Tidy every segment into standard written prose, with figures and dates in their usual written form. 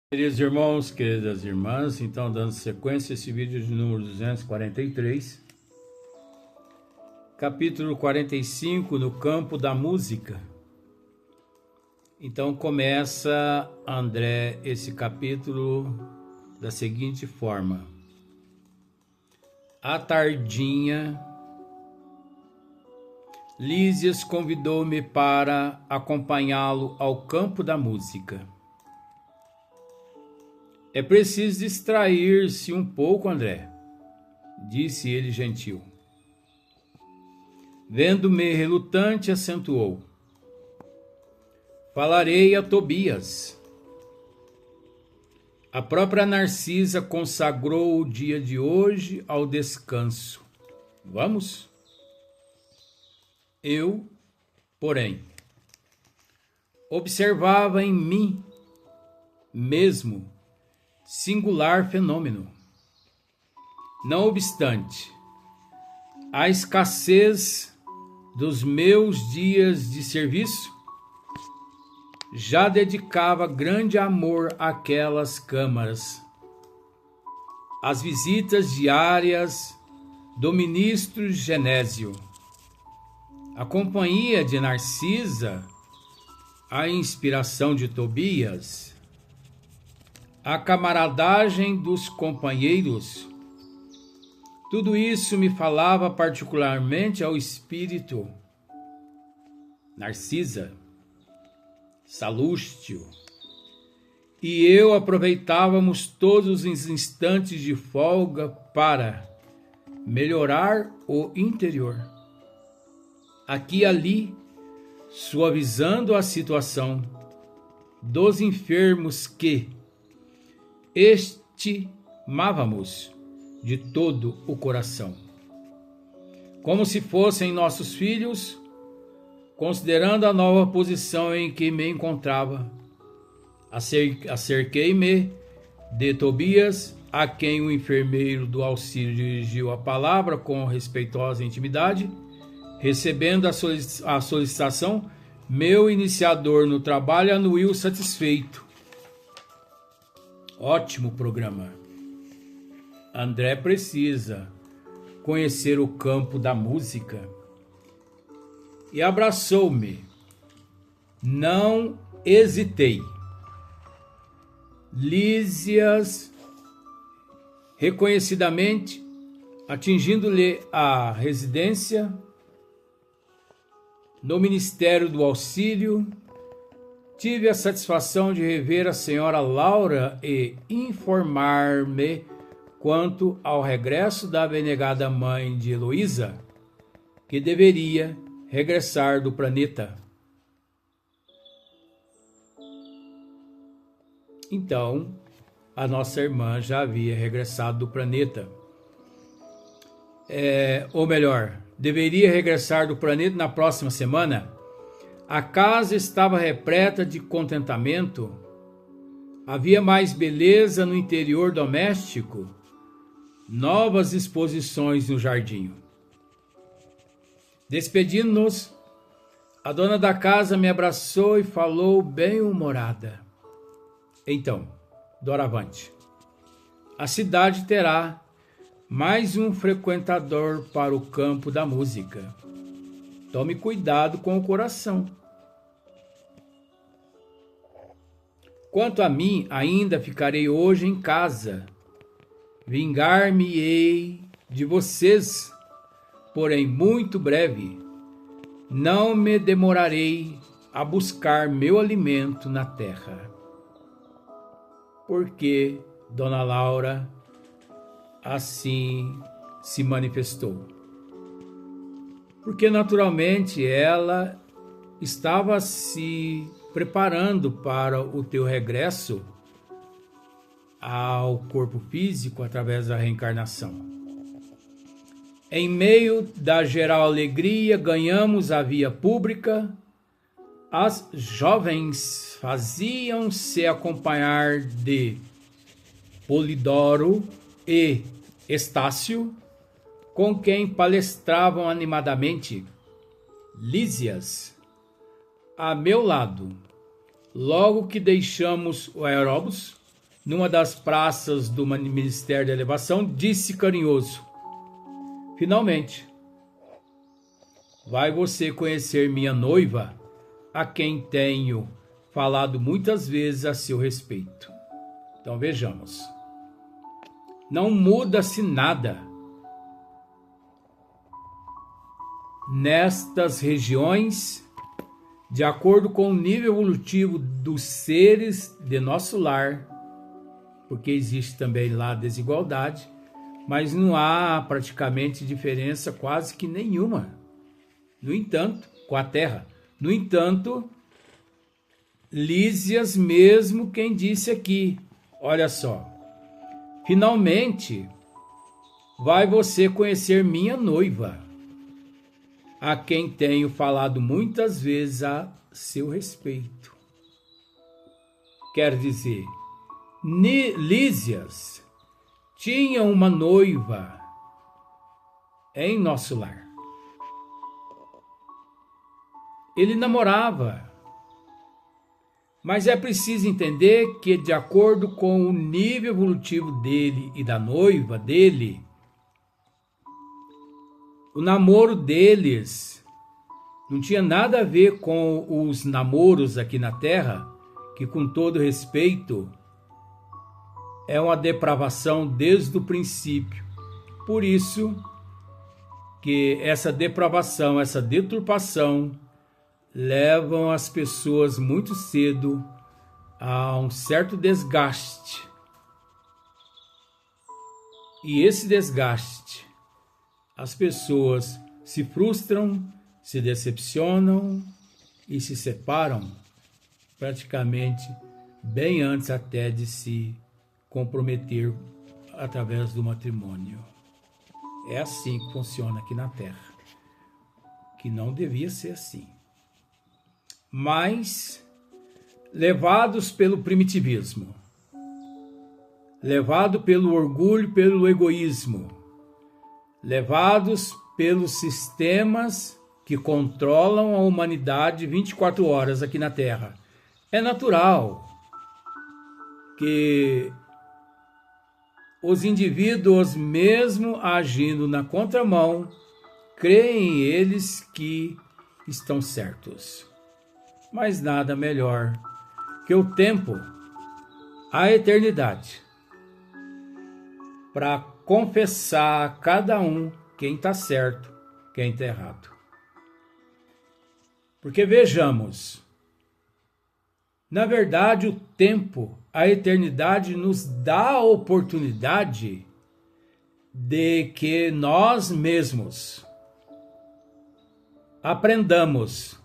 Queridos irmãos, queridas irmãs, então dando sequência a esse vídeo de número 243, capítulo 45, no campo da música. Então começa André esse capítulo da seguinte forma: à tardinha, Lísias convidou-me para acompanhá-lo ao campo da música. É preciso distrair-se um pouco, André, disse ele gentil. Vendo-me relutante, acentuou: falarei a Tobias. A própria Narcisa consagrou o dia de hoje ao descanso. Vamos? Eu, porém, observava em mim mesmo singular fenômeno. Não obstante a escassez dos meus dias de serviço, já dedicava grande amor àquelas câmaras, às visitas diárias do ministro Genésio, a companhia de Narcisa, a inspiração de Tobias, a camaradagem dos companheiros. Tudo isso me falava particularmente ao espírito. Narcisa, Salústio e eu aproveitávamos todos os instantes de folga para melhorar o interior. Aqui e ali, suavizando a situação dos enfermos que estimávamos de todo o coração, como se fossem nossos filhos, considerando a nova posição em que me encontrava. Acerquei-me de Tobias, a quem o enfermeiro do auxílio dirigiu a palavra com respeitosa intimidade. Recebendo a solicitação, meu iniciador no trabalho anuiu satisfeito. Ótimo programa. André precisa conhecer o campo da música. E abraçou-me. Não hesitei. Lísias, reconhecidamente, atingindo-lhe a residência no Ministério do Auxílio, tive a satisfação de rever a senhora Laura e informar-me quanto ao regresso da abnegada mãe de Heloísa, que deveria regressar do planeta. Então, a nossa irmã já havia regressado do planeta. Ou melhor, deveria regressar do planeta na próxima semana. A casa estava repleta de contentamento. Havia mais beleza no interior doméstico, novas exposições no jardim. Despedindo-nos, a dona da casa me abraçou e falou bem-humorada. Então, doravante, a cidade terá mais um frequentador para o campo da música. Tome cuidado com o coração. Quanto a mim, ainda ficarei hoje em casa. Vingar-me-ei de vocês, porém muito breve. Não me demorarei a buscar meu alimento na terra. Porque Dona Laura assim se manifestou. Porque naturalmente ela estava se preparando para o teu regresso ao corpo físico através da reencarnação. Em meio da geral alegria, ganhamos a via pública. As jovens faziam-se acompanhar de Polidoro e Estácio, com quem palestravam animadamente. Lísias, a meu lado, logo que deixamos o aeróbus, numa das praças do Ministério da Elevação, disse carinhoso: finalmente, vai você conhecer minha noiva, a quem tenho falado muitas vezes a seu respeito. Então vejamos. Não muda-se nada nestas regiões de acordo com o nível evolutivo dos seres de nosso lar, porque existe também lá desigualdade, mas não há praticamente diferença quase que nenhuma. No entanto, com a Terra. No entanto, Lísias mesmo quem disse aqui, olha só, finalmente vai você conhecer minha noiva, a quem tenho falado muitas vezes a seu respeito. Quer dizer, Lísias tinha uma noiva em nosso lar. Ele namorava, mas é preciso entender que, de acordo com o nível evolutivo dele e da noiva dele, o namoro deles não tinha nada a ver com os namoros aqui na Terra, que, com todo respeito, é uma depravação desde o princípio. Por isso que essa depravação, essa deturpação, levam as pessoas muito cedo a um certo desgaste. E esse desgaste, as pessoas se frustram, se decepcionam e se separam praticamente bem antes até de se comprometer através do matrimônio. É assim que funciona aqui na Terra, que não devia ser assim. Mas, levados pelo primitivismo, levado pelo orgulho, pelo egoísmo, levados pelos sistemas que controlam a humanidade 24 horas aqui na Terra, é natural que os indivíduos, mesmo agindo na contramão, creem eles que estão certos. Mas nada melhor que o tempo, a eternidade, para confessar a cada um quem está certo, quem está errado. Porque vejamos, na verdade o tempo, a eternidade nos dá a oportunidade de que nós mesmos aprendamos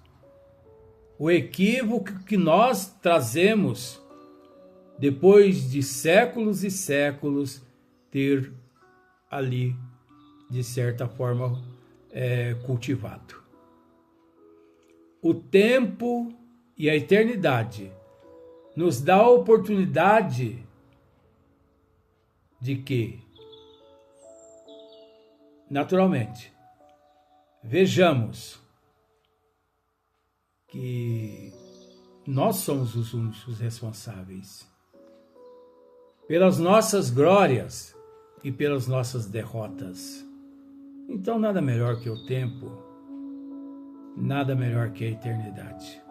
o equívoco que nós trazemos depois de séculos e séculos ter ali, de certa forma, cultivado. O tempo e a eternidade nos dá a oportunidade de que, naturalmente, vejamos que nós somos os únicos responsáveis pelas nossas glórias e pelas nossas derrotas. Então, nada melhor que o tempo, nada melhor que a eternidade.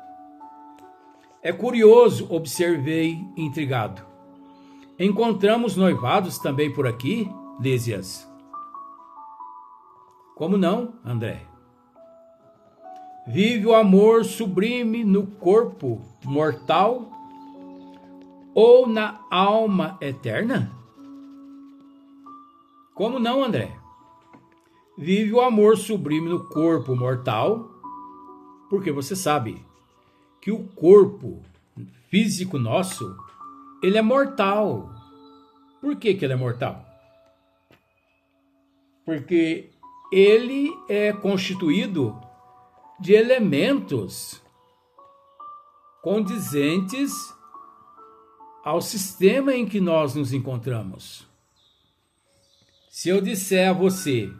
É curioso, observei intrigado. Encontramos noivados também por aqui, Lísias? Como não, André? Vive o amor sublime no corpo mortal ou na alma eterna? Como não, André? Vive o amor sublime no corpo mortal, porque você sabe que o corpo físico nosso, ele é mortal. Por que ele é mortal? Porque ele é constituído de elementos condizentes ao sistema em que nós nos encontramos. Se eu disser a você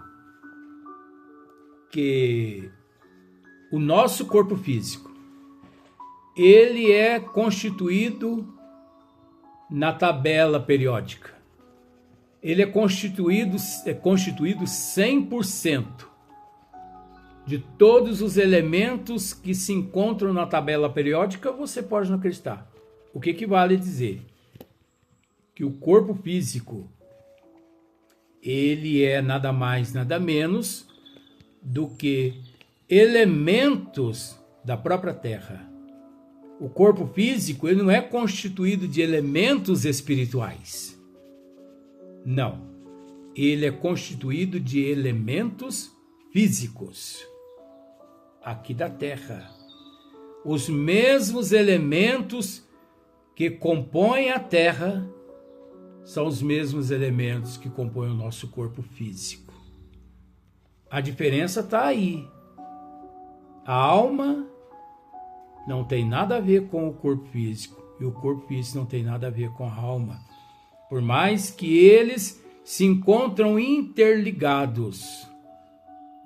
que o nosso corpo físico, ele é constituído na tabela periódica. Ele é constituído 100% de todos os elementos que se encontram na tabela periódica. Você pode não acreditar. O que equivale a dizer que o corpo físico, ele é nada mais, nada menos do que elementos da própria Terra. O corpo físico, ele não é constituído de elementos espirituais. Não. Ele é constituído de elementos físicos aqui da Terra. Os mesmos elementos que compõem a Terra são os mesmos elementos que compõem o nosso corpo físico. A diferença está aí. A alma não tem nada a ver com o corpo físico e o corpo físico não tem nada a ver com a alma. Por mais que eles se encontram interligados,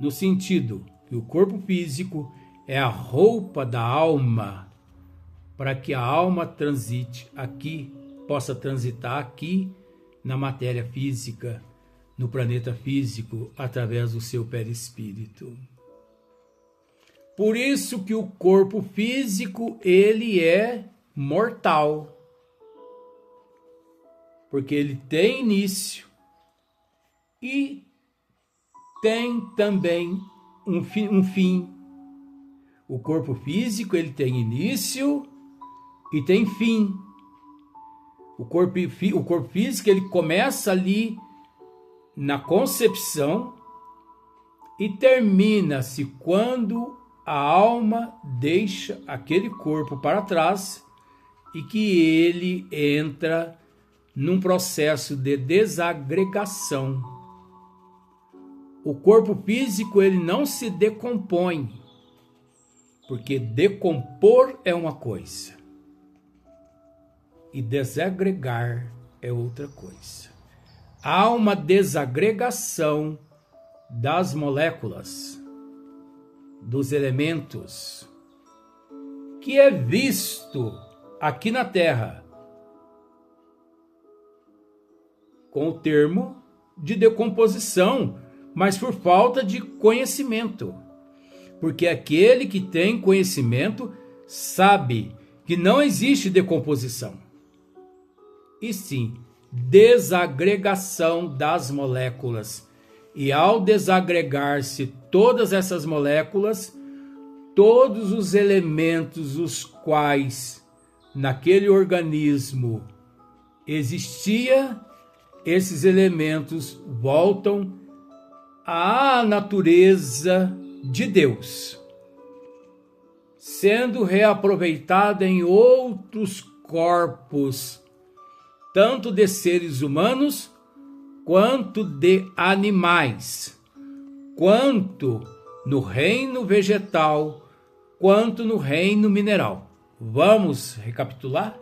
no sentido que o corpo físico é a roupa da alma, para que a alma transite aqui, possa transitar aqui na matéria física, no planeta físico, através do seu perispírito. Por isso que o corpo físico, ele é mortal. Porque ele tem início e tem também um fim. O corpo físico, ele tem início e tem fim. O corpo físico, ele começa ali na concepção e termina-se quando a alma deixa aquele corpo para trás e que ele entra num processo de desagregação. O corpo físico, ele não se decompõe, porque decompor é uma coisa e desagregar é outra coisa. Há uma desagregação das moléculas, dos elementos, que é visto aqui na Terra com o termo de decomposição, mas por falta de conhecimento. Porque aquele que tem conhecimento sabe que não existe decomposição, e sim desagregação das moléculas. E ao desagregar-se todas essas moléculas, todos os elementos os quais naquele organismo existia, esses elementos voltam à natureza de Deus, sendo reaproveitada em outros corpos, tanto de seres humanos quanto de animais, quanto no reino vegetal, quanto no reino mineral. Vamos recapitular?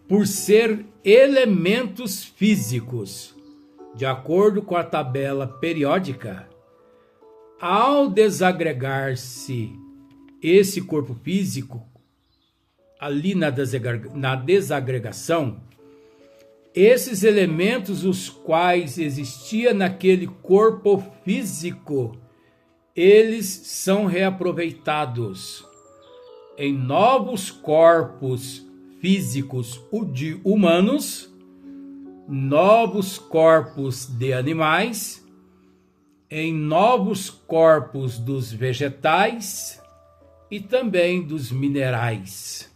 Por ser elementos físicos, de acordo com a tabela periódica, ao desagregar-se esse corpo físico, ali na desagregação, esses elementos os quais existia naquele corpo físico, eles são reaproveitados em novos corpos físicos de humanos, novos corpos de animais, em novos corpos dos vegetais e também dos minerais.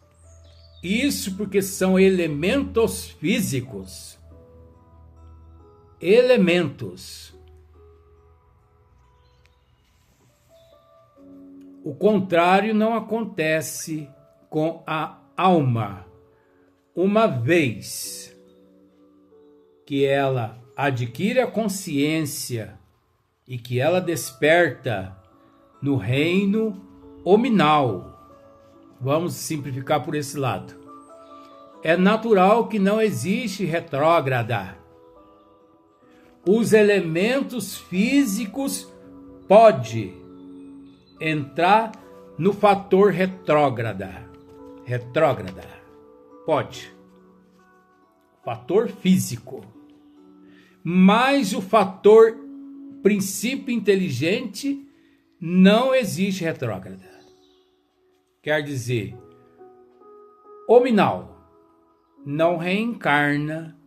Isso porque são elementos físicos. Elementos. O contrário não acontece com a alma. Uma vez que ela adquire a consciência e que ela desperta no reino hominal, vamos simplificar por esse lado, é natural que não existe retrógrada. Os elementos físicos podem entrar no fator retrógrada. Pode. Fator físico. Mas o fator princípio inteligente não existe retrógrada. Quer dizer, hominal não reencarna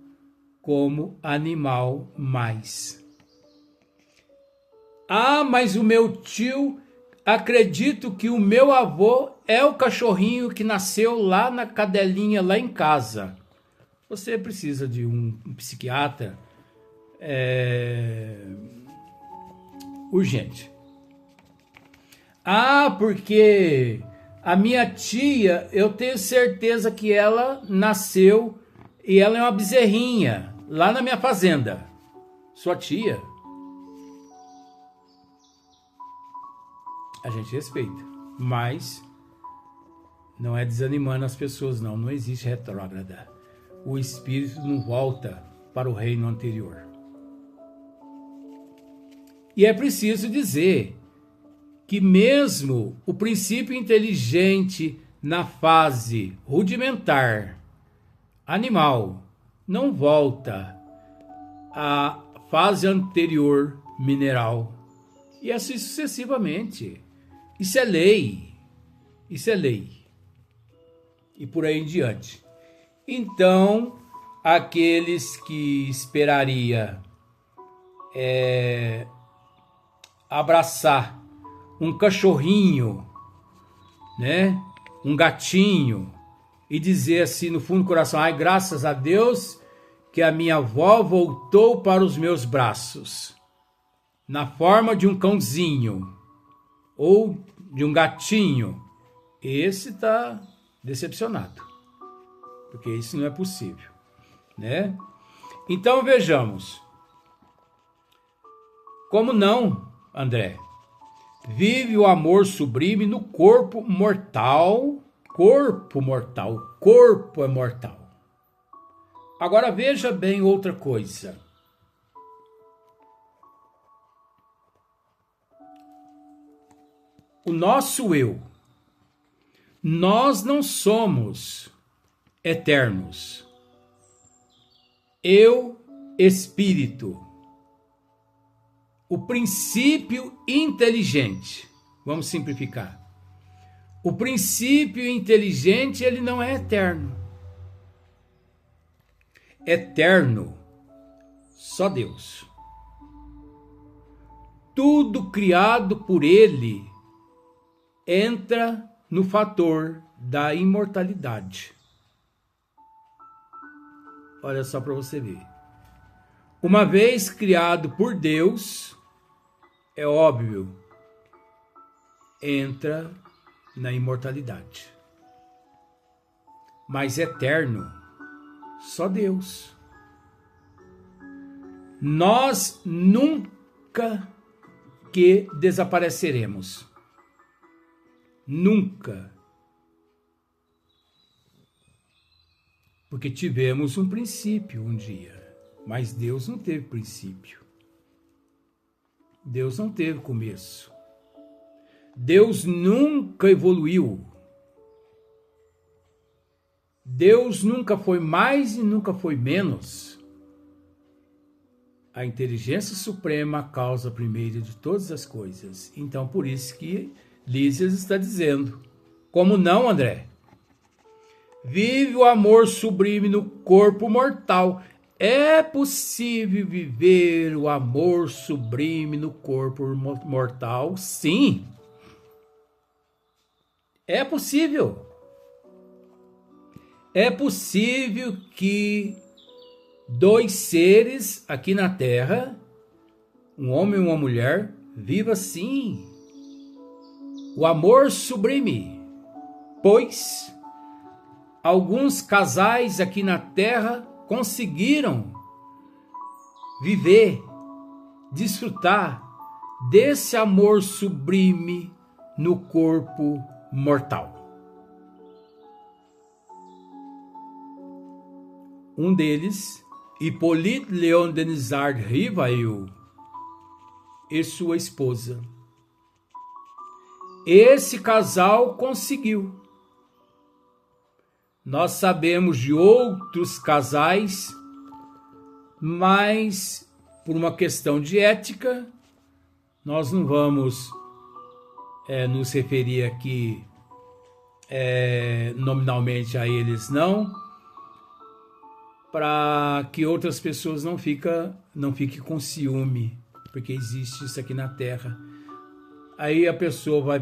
como animal mais. Ah, mas o meu tio, acredito que o meu avô é o cachorrinho que nasceu lá na cadelinha, lá em casa. Você precisa de um psiquiatra urgente. Ah, porque a minha tia, eu tenho certeza que ela nasceu e ela é uma bezerrinha lá na minha fazenda. Sua tia? A gente respeita, mas não é desanimando as pessoas, não. Não existe retrógrada. O espírito não volta para o reino anterior. E é preciso dizer que mesmo o princípio inteligente na fase rudimentar, animal, não volta à fase anterior, mineral, e assim sucessivamente. Isso é lei. Isso é lei. E por aí em diante. Então, aqueles que esperaria abraçar um cachorrinho, né? Um gatinho, e dizer assim no fundo do coração: ai, graças a Deus que a minha avó voltou para os meus braços, na forma de um cãozinho ou de um gatinho. Esse está decepcionado, porque isso não é possível, né? Então vejamos. Como não, André? Vive o amor sublime no corpo mortal. Corpo mortal. O corpo é mortal. Agora veja bem outra coisa. O nosso eu. Nós não somos eternos. Eu, espírito. O princípio inteligente. Vamos simplificar. O princípio inteligente, ele não é eterno. Eterno, só Deus. Tudo criado por ele entra no fator da imortalidade. Olha só para você ver. Uma vez criado por Deus, é óbvio, entra na imortalidade. Mas eterno, só Deus. Nós nunca que desapareceremos. Nunca. Porque tivemos um princípio um dia, mas Deus não teve princípio. Deus não teve começo. Deus nunca evoluiu. Deus nunca foi mais e nunca foi menos. A inteligência suprema, a causa primeira de todas as coisas. Então, por isso que Lísias está dizendo. Como não, André? Vive o amor sublime no corpo mortal. É possível viver o amor sublime no corpo mortal? Sim. É possível. É possível que dois seres aqui na Terra, um homem e uma mulher, viva sim o amor sublime, pois alguns casais aqui na Terra conseguiram viver, desfrutar desse amor sublime no corpo mortal. Um deles, Hippolyte Léon Denisard Rivail, e sua esposa. Esse casal conseguiu. Nós sabemos de outros casais, mas por uma questão de ética, nós não vamos nos referir aqui nominalmente a eles, não, para que outras pessoas não fiquem com ciúme, porque existe isso aqui na Terra. Aí a pessoa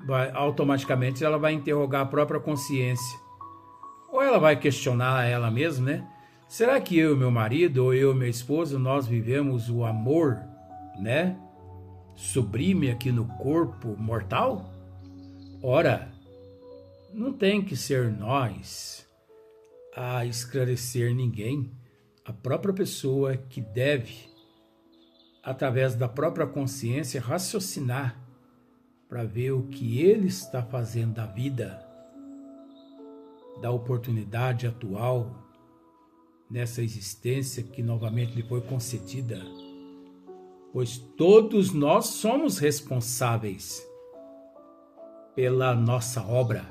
vai automaticamente ela vai interrogar a própria consciência, ou ela vai questionar ela mesma, né? Será que eu e meu marido, ou eu e minha esposa, nós vivemos o amor, né, sublime aqui no corpo mortal? Ora, não tem que ser nós a esclarecer ninguém. A própria pessoa que deve, através da própria consciência, raciocinar para ver o que ele está fazendo da vida, da oportunidade atual, nessa existência que novamente lhe foi concedida, pois todos nós somos responsáveis pela nossa obra.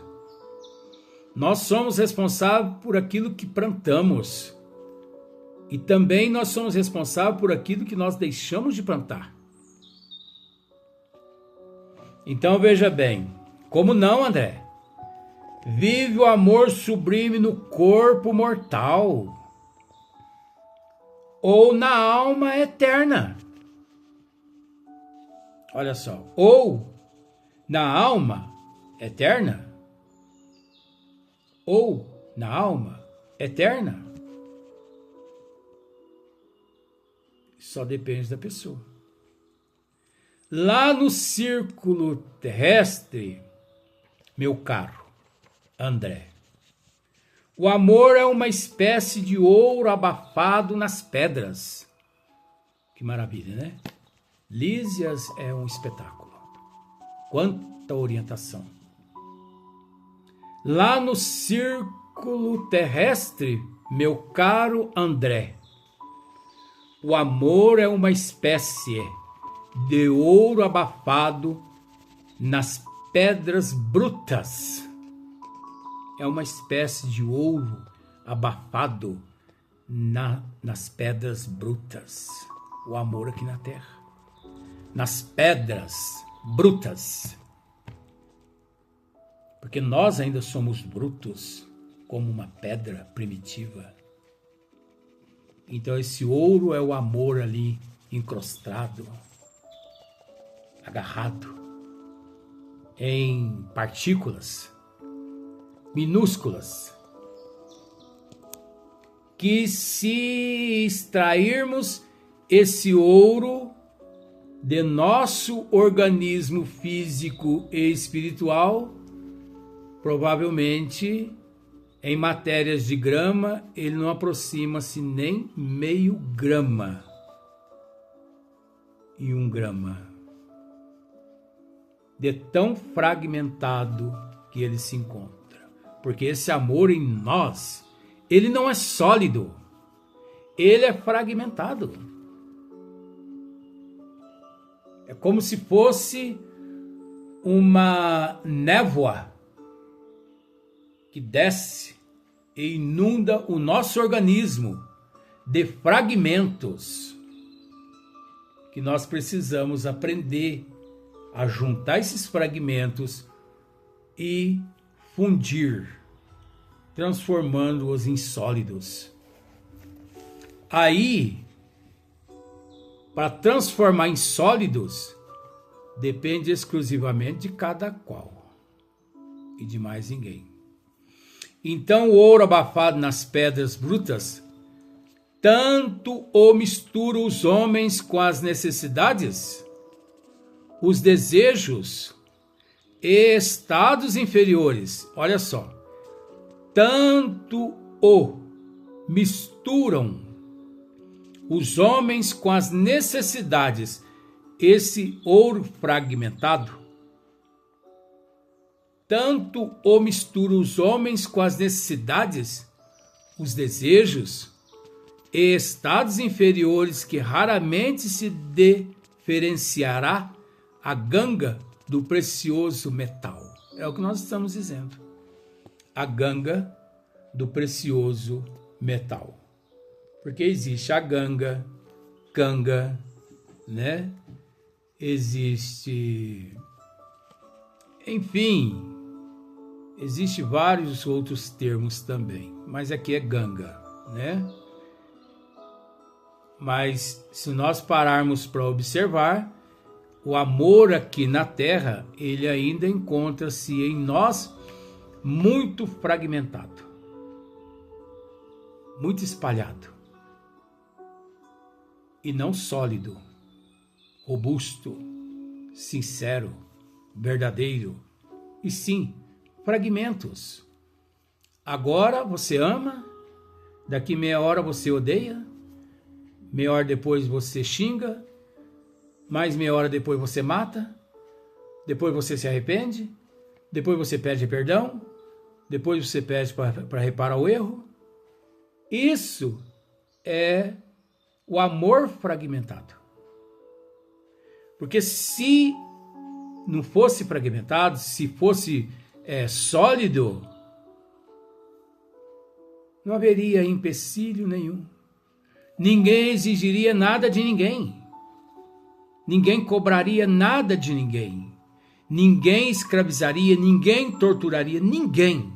Nós somos responsáveis por aquilo que plantamos e também nós somos responsáveis por aquilo que nós deixamos de plantar. Então veja bem, como não, André? Vive o amor sublime no corpo mortal ou na alma eterna. Olha só, ou na alma eterna, ou na alma eterna. Só depende da pessoa. Lá no círculo terrestre, meu caro André, o amor é uma espécie de ouro abafado nas pedras. Que maravilha, né? Lísias é um espetáculo. Quanta orientação. Lá no círculo terrestre, meu caro André, o amor é uma espécie de ouro abafado nas pedras brutas. É uma espécie de ouro abafado nas pedras brutas. O amor aqui na Terra. Nas pedras brutas. Porque nós ainda somos brutos, como uma pedra primitiva. Então esse ouro é o amor ali incrustado, agarrado em partículas minúsculas, que se extrairmos esse ouro de nosso organismo físico e espiritual, provavelmente em matérias de grama, ele não aproxima-se nem meio grama em 1 grama, de tão fragmentado que ele se encontra. Porque esse amor em nós, ele não é sólido, ele é fragmentado. É como se fosse uma névoa que desce e inunda o nosso organismo de fragmentos que nós precisamos aprender a juntar esses fragmentos e fundir, transformando-os em sólidos. Aí, para transformar em sólidos, depende exclusivamente de cada qual e de mais ninguém. Então, o ouro abafado nas pedras brutas, tanto o mistura os homens com as necessidades, os desejos e estados inferiores. Olha só, tanto o misturam os homens com as necessidades, esse ouro fragmentado, tanto o mistura os homens com as necessidades, os desejos e estados inferiores, que raramente se diferenciará a ganga do precioso metal. É o que nós estamos dizendo. a ganga do precioso metal. Porque existe a ganga, canga, né? Existe, enfim, existe vários outros termos também, mas aqui é ganga, né? Mas se nós pararmos para observar, o amor aqui na Terra, ele ainda encontra-se em nós muito fragmentado, muito espalhado, e não sólido, robusto, sincero, verdadeiro, e sim, fragmentos. Agora você ama, daqui meia hora você odeia, meia hora depois você xinga, mais meia hora depois você mata, depois você se arrepende, depois você pede perdão, depois você pede para reparar o erro. Isso é o amor fragmentado. Porque se não fosse fragmentado, se fosse sólido, não haveria empecilho nenhum. Ninguém exigiria nada de ninguém. Ninguém cobraria nada de ninguém. Ninguém escravizaria, ninguém torturaria ninguém.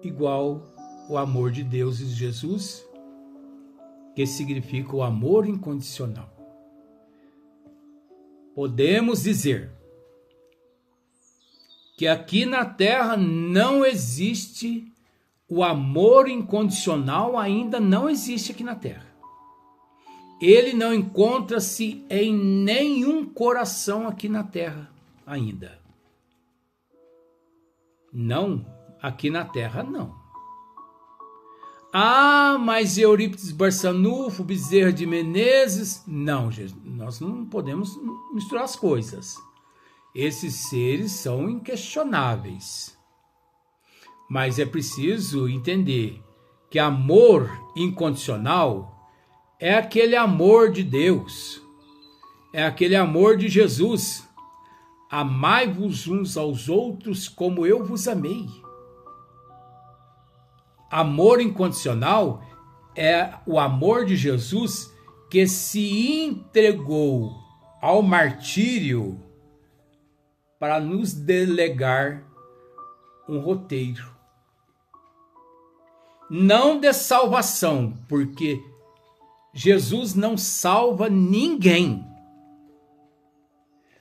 Igual o amor de Deus e de Jesus, que significa o amor incondicional. Podemos dizer que aqui na Terra não existe o amor incondicional, ainda não existe aqui na Terra. Ele não encontra-se em nenhum coração aqui na Terra ainda. Não, aqui na Terra não. Ah, mas Eurípides Barçanufo, Bezerra de Menezes... Não, nós não podemos misturar as coisas. Esses seres são inquestionáveis. Mas é preciso entender que amor incondicional é aquele amor de Deus, é aquele amor de Jesus. Amai-vos uns aos outros como eu vos amei. Amor incondicional é o amor de Jesus que se entregou ao martírio para nos delegar um roteiro. Não de salvação, porque Jesus não salva ninguém.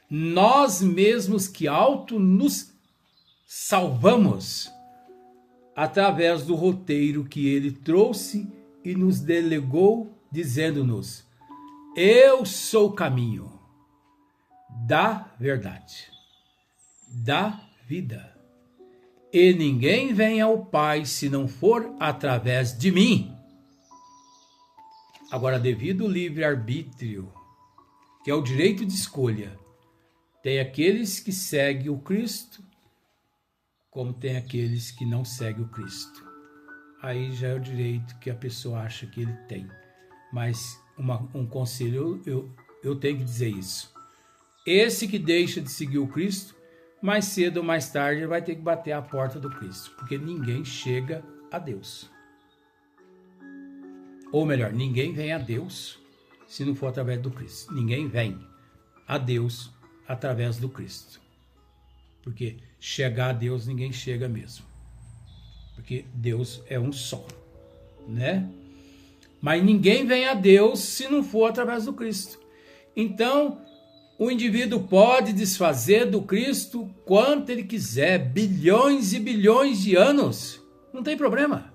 Nós mesmos que auto nos salvamos através do roteiro que ele trouxe e nos delegou, dizendo-nos: eu sou o caminho da verdade, da vida. E ninguém vem ao Pai se não for através de mim. Agora, devido ao livre-arbítrio, que é o direito de escolha, tem aqueles que seguem o Cristo, como tem aqueles que não seguem o Cristo. Aí já é o direito que a pessoa acha que ele tem. Mas um conselho, eu tenho que dizer isso. Esse que deixa de seguir o Cristo, mais cedo ou mais tarde vai ter que bater a porta do Cristo, porque ninguém chega a Deus. Ou melhor, ninguém vem a Deus se não for através do Cristo. Ninguém vem a Deus através do Cristo. Porque chegar a Deus ninguém chega mesmo. Porque Deus é um só, né? Mas ninguém vem a Deus se não for através do Cristo. Então, o indivíduo pode desfazer do Cristo quanto ele quiser, bilhões e bilhões de anos, não tem problema.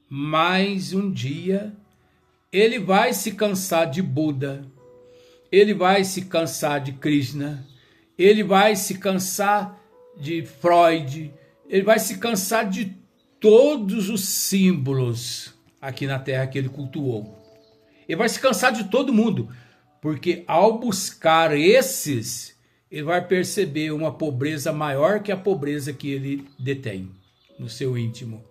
Mas um dia ele vai se cansar de Buda, ele vai se cansar de Krishna, ele vai se cansar de Freud, ele vai se cansar de todos os símbolos aqui na Terra que ele cultuou. Ele vai se cansar de todo mundo. Porque ao buscar esses, ele vai perceber uma pobreza maior que a pobreza que ele detém no seu íntimo.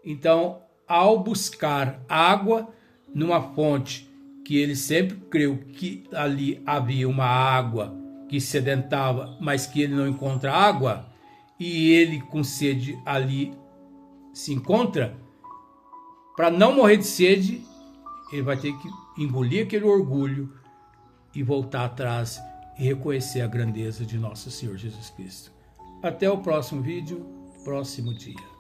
Então, ao buscar água numa fonte que ele sempre creu que ali havia uma água que sedentava, mas que ele não encontra água, e ele com sede ali se encontra, para não morrer de sede, ele vai ter que engolir aquele orgulho e voltar atrás e reconhecer a grandeza de nosso Senhor Jesus Cristo. Até o próximo vídeo, próximo dia.